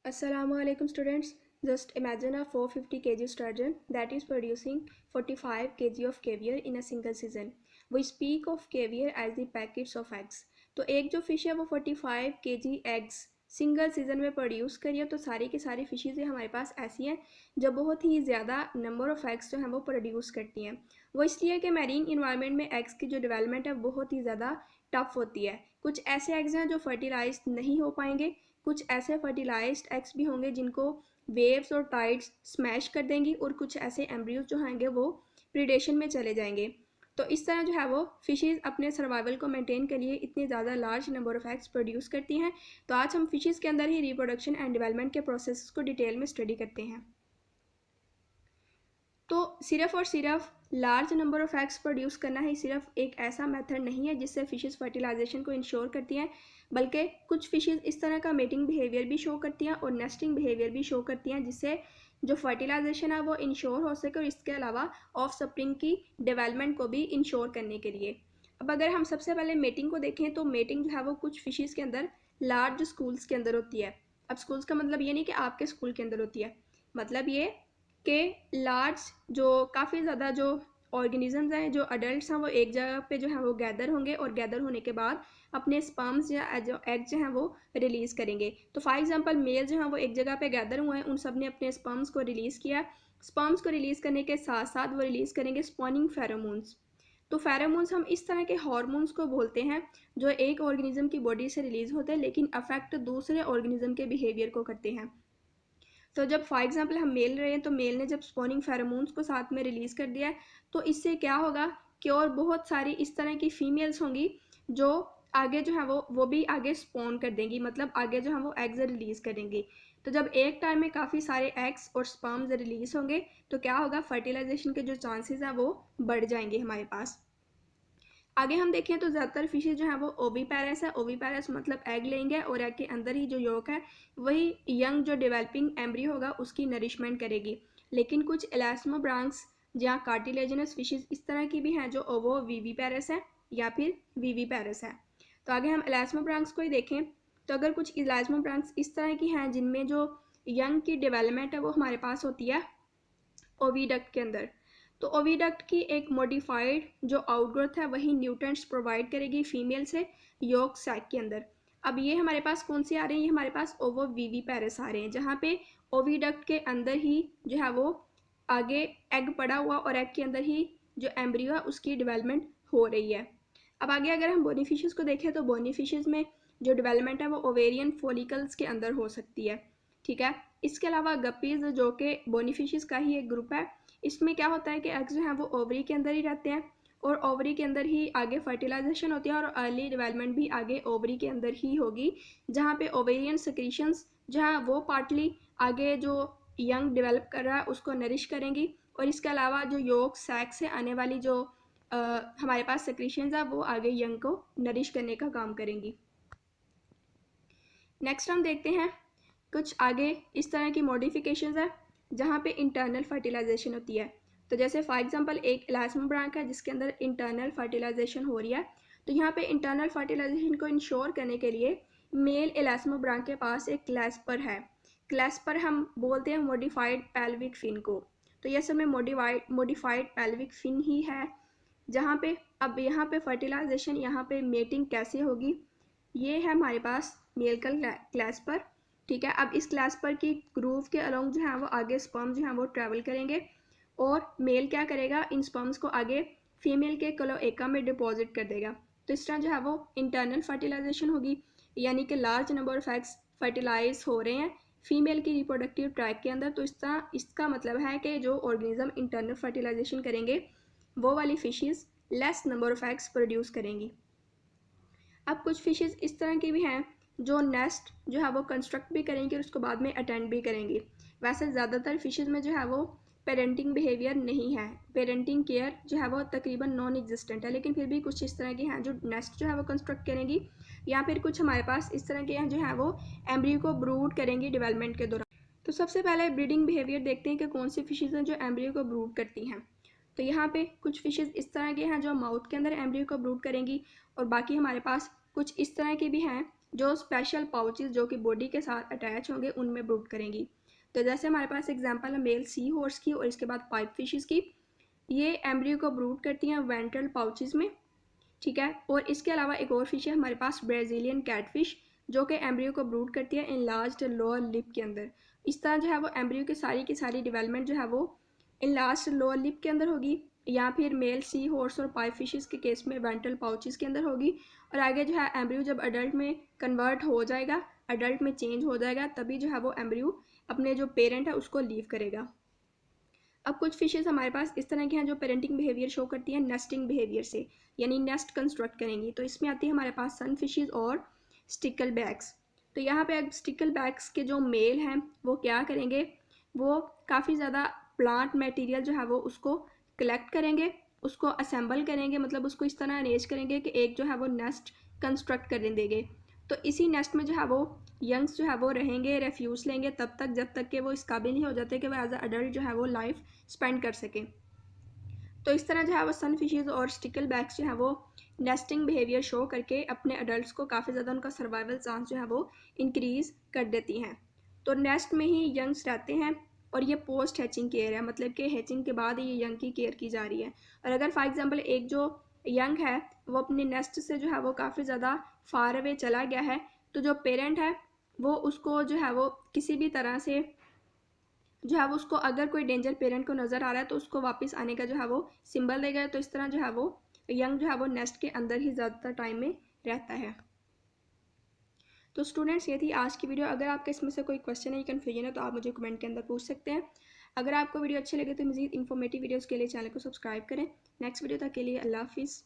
Assalamualaikum students. Just imagine a 450 kg sturgeon that is producing 45 kg of caviar in a single season. We speak of caviar as the packets of eggs. तो एक जो fish है वो 45 kg eggs single season में produce करी है। तो सारी की सारी फिशेज हमारे पास ऐसी हैं जो बहुत ही ज़्यादा नंबर ऑफ़ एग्स जो हैं वो प्रोड्यूस करती हैं। वो इसलिए कि मैरीन इन्वायरमेंट में एग्स की जो डेवलपमेंट है बहुत ही ज़्यादा टफ होती है। कुछ ऐसे एग्स हैं जो फर्टिलाइज नहीं हो पाएंगे, कुछ ऐसे फर्टिलाइज्ड एग्स भी होंगे जिनको वेव्स और टाइड्स स्मैश कर देंगी, और कुछ ऐसे एम्ब्रियोज जो होंगे वो प्रीडेशन में चले जाएंगे। तो इस तरह जो है वो फिशेज़ अपने सर्वाइवल को मेंटेन के लिए इतने ज़्यादा large number of eggs produce करती हैं। तो आज हम फिशेज़ के अंदर ही रिप्रोडक्शन एंड डेवलपमेंट के प्रोसेस को डिटेल में स्टडी करते हैं। तो सिर्फ और सिर्फ large number of eggs produce करना ही सिर्फ एक ऐसा मेथड नहीं है जिससे फिशेस फर्टिलाइजेशन को इंश्योर करती हैं, बल्कि कुछ फिशेस इस तरह का मेटिंग बिहेवियर भी शो करती हैं और नेस्टिंग बिहेवियर भी शो करती हैं जिससे जो फर्टिलाइजेशन है वो इंश्योर हो सके, और इसके अलावा ऑफ स्प्रिंग की डेवलपमेंट को भी इंश्योर करने के लिए। अब अगर हम सबसे पहले मेटिंग को देखें तो मेटिंग जो है वो कुछ फिशेस के अंदर लार्ज स्कूल्स के अंदर होती है। अब स्कूल्स का मतलब ये नहीं कि आपके स्कूल के अंदर होती है, मतलब ये के लार्ज जो काफ़ी ज़्यादा जो ऑर्गेनिजम्स हैं, जो अडल्ट हैं, वो एक जगह पे जो है वो गैदर होंगे और गैदर होने के बाद अपने स्पर्म्स या जो एग जो हैं वो रिलीज़ करेंगे। तो फॉर एग्जांपल मेल जो हैं वो एक जगह पे गैदर हुए हैं, उन सब ने अपने स्पर्म्स को रिलीज़ किया। स्पर्म्स को रिलीज़ करने के साथ साथ वो रिलीज़ करेंगे स्पॉनिंग फेरोमोन्स। तो फेरोमोन्स हम इस तरह के हार्मोन्स को बोलते हैं जो एक ऑर्गेनिज्म की बॉडी से रिलीज़ होते हैं लेकिन अफेक्ट दूसरे ऑर्गेनिज्म के बिहेवियर को करते हैं। तो जब फॉर एग्जांपल हम मेल रहे हैं तो मेल ने जब स्पॉनिंग फेरोमोन्स को साथ में रिलीज़ कर दिया है, तो इससे क्या होगा कि और बहुत सारी इस तरह की फीमेल्स होंगी जो आगे जो है वो भी आगे स्पॉन कर देंगी, मतलब आगे जो है वो एग्स रिलीज़ करेंगी। तो जब एक टाइम में काफ़ी सारे एग्स और स्पर्म्स रिलीज़ होंगे तो क्या होगा, फर्टिलाइजेशन के जो चांसेस हैं वो बढ़ जाएंगे हमारे पास। आगे हम देखें तो ज़्यादातर फिशेज जो है वो ओवीपैरस है। ओवीपैरस मतलब एग लेंगे और एग के अंदर ही जो योक है वही यंग जो डेवलपिंग एम्ब्रियो होगा उसकी नरिशमेंट करेगी। लेकिन कुछ एलास्मोब्रांक्स या कार्टिलेजिनस फिशेज इस तरह की भी हैं जो ओवो वीवीपैरस है या फिर वीवीपैरस है। तो आगे हम एलास्मोब्रांक्स को ही देखें तो अगर कुछ एलास्मोब्रांक्स इस तरह की हैं जिनमें जो यंग की डेवलपमेंट है वो हमारे पास होती है ओविडक्ट के अंदर। तो ओविडक्ट की एक मॉडिफाइड जो आउटग्रोथ है वही न्यूट्रेंट्स प्रोवाइड करेगी फीमेल से योक सैक के अंदर। अब ये हमारे पास कौन से आ रहे हैं, ये हमारे पास ओवो वीवी पैरस आ रहे हैं जहाँ पे ओविडक्ट के अंदर ही जो है वो आगे एग पड़ा हुआ और एग के अंदर ही जो एम्ब्रियो है उसकी डेवलपमेंट हो रही है। अब आगे अगर हम बोनी फिशेस को देखें तो बोनी फिशेस में जो डेवलपमेंट है वो ओवेरियन फॉलिकल्स के अंदर हो सकती है। ठीक है, इसके अलावा गप्पीज जो कि बोनी फिशेस का ही एक ग्रुप है, इसमें क्या होता है कि एग्स जो हैं वो ओवरी के अंदर ही रहते हैं और ओवरी के अंदर ही आगे फर्टिलाइजेशन होती है और अर्ली डेवलपमेंट भी आगे ओवरी के अंदर ही होगी, जहाँ पे ओवेरियन सेक्रीशंस जहाँ वो पार्टली आगे जो यंग डेवलप कर रहा है उसको नरिश करेंगी, और इसके अलावा जो योक सैक से आने वाली जो हमारे पास सेक्रीशंस है वो आगे यंग को नरिश करने का काम करेंगी। नेक्स्ट हम देखते हैं कुछ आगे इस तरह की मॉडिफिकेशंस है जहाँ पे इंटरनल फर्टिलाइजेशन होती है। तो जैसे फॉर एग्जांपल एक एलास्मोब्रांक है जिसके अंदर इंटरनल फर्टिलाइजेशन हो रही है, तो यहाँ पे इंटरनल फर्टिलाइजेशन को इंश्योर करने के लिए मेल एलास्मोब्रांक के पास एक क्लैस्पर है। क्लैस्पर हम बोलते हैं मॉडिफाइड पेल्विक फिन को। तो ये सब में मॉडिफाइड पेल्विक फिन ही है जहाँ पे अब यहाँ पे फर्टिलाइजेशन, यहाँ पे मेटिंग कैसे होगी, ये है हमारे पास मेल का क्लैस्पर। ठीक है, अब इस क्लैस्पर की ग्रूव के अलोंग जो है वो आगे स्पर्म जो है वो ट्रैवल करेंगे और मेल क्या करेगा, इन स्पर्म्स को आगे फीमेल के क्लोएका में डिपॉजिट कर देगा। तो इस तरह जो है वो इंटरनल फर्टिलाइजेशन होगी, यानी कि large number of eggs fertilise हो रहे हैं फीमेल की रिप्रोडक्टिव ट्रैक के अंदर। तो इस तरह इसका मतलब है कि जो ऑर्गेनिज्म इंटरनल फर्टिलाइजेशन करेंगे वो वाली fishes less number of eggs produce करेंगी। अब कुछ फिशेस इस तरह की भी हैं जो नेस्ट जो है वो कंस्ट्रक्ट भी करेंगी और उसको बाद में अटेंड भी करेंगी। वैसे ज़्यादातर फिशेस में जो है वो पेरेंटिंग बिहेवियर नहीं है, पेरेंटिंग केयर जो है वो तकरीबन नॉन एग्जिस्टेंट है, लेकिन फिर भी कुछ इस तरह की हैं जो नेस्ट जो है वो कंस्ट्रक्ट करेंगी, या फिर कुछ हमारे पास इस तरह के हैं जो है वो एम्ब्रियो को ब्रूड करेंगी डेवलपमेंट के दौरान। तो सबसे पहले ब्रीडिंग बिहेवियर देखते हैं कि कौन सी फिशेज हैं जो एम्ब्रियो को ब्रूड करती हैं। तो यहाँ पे कुछ फिशेज इस तरह के हैं जो माउथ के अंदर एम्ब्रियो को ब्रूड करेंगी, और बाकी हमारे पास कुछ इस तरह की भी हैं जो स्पेशल पाउचेस जो कि बॉडी के साथ अटैच होंगे उनमें ब्रूड करेंगी। तो जैसे हमारे पास एग्जांपल है मेल सी हॉर्स की और इसके बाद पाइप फिशेस की। ये एम्ब्रियो को ब्रूड करती हैं वेंट्रल पाउचेस में, ठीक है। और इसके अलावा एक और फिश है हमारे पास ब्राज़ीलियन कैटफिश, जो कि एम्ब्रियो को ब्रूड करती है इनलार्ज्ड लोअर लिप के अंदर। इस तरह जो है वो एम्ब्रियो की सारी डेवलपमेंट जो है वो इनलार्ज्ड लोअर लिप के अंदर होगी, या फिर मेल सी हॉर्स और पाइप फिशेस के केस में वेंट्रल पाउचेस के अंदर होगी। और आगे जो है एम्ब्रियो जब अडल्ट में कन्वर्ट हो जाएगा, अडल्ट में चेंज हो जाएगा, तभी जो है वो एम्ब्रियो अपने जो पेरेंट है उसको लीव करेगा। अब कुछ फिशेस हमारे पास इस तरह की हैं जो पेरेंटिंग बिहेवियर शो करती हैं नेस्टिंग बिहेवियर से, यानी नेस्ट कंस्ट्रक्ट करेंगी। तो इसमें आती है हमारे पास सन फिशेस और स्टिकल बैग्स। तो यहाँ पे स्टिकल बैग्स के जो मेल हैं वो क्या करेंगे, वो काफ़ी ज़्यादा प्लांट मटेरियल जो है वो उसको कलेक्ट करेंगे, उसको असेंबल करेंगे, मतलब उसको इस तरह अरेंज करेंगे कि एक जो है वो नेस्ट कंस्ट्रक्ट करने देंगे। तो इसी नेस्ट में जो है वो यंग्स जो है वो रहेंगे, रेफ्यूज़ लेंगे तब तक जब तक कि वो इस काबिल नहीं हो जाते कि वो एज अ अडल्ट जो है वो लाइफ स्पेंड कर सकें। तो इस तरह जो है वो सन फिशेज़ और स्टिकल बैग्स जो है वो नेस्टिंग बिहेवियर शो करके अपने अडल्ट्स को काफ़ी ज़्यादा उनका सर्वाइवल चांस जो है वो इंक्रीज़ कर देती हैं। तो नेस्ट में ही यंग्स रहते हैं और ये पोस्ट हैचिंग केयर है, मतलब कि हैचिंग के बाद ये यंग की केयर की जा रही है। और अगर फॉर एग्जांपल एक जो यंग है वो अपने नेस्ट से जो है वो काफ़ी ज़्यादा फार अवे चला गया है, तो जो पेरेंट है वो उसको जो है वो किसी भी तरह से जो है वो उसको, अगर कोई डेंजर पेरेंट को नज़र आ रहा है तो उसको वापस आने का जो है वो सिंबल देगा। तो इस तरह जो है वो यंग जो है वो नेस्ट के अंदर ही ज़्यादातर टाइम में रहता है। तो स्टूडेंट्स ये थी आज की वीडियो। अगर आपके इसमें से कोई क्वेश्चन है या कन्फ्यूजन है तो आप मुझे कमेंट के अंदर पूछ सकते हैं। अगर आपको वीडियो अच्छी लगे तो मज़ीद इन्फॉर्मेटिव वीडियोज़ के लिए चैनल को सब्सक्राइब करें। नेक्स्ट वीडियो तक के लिए अल्लाह हाफिज़।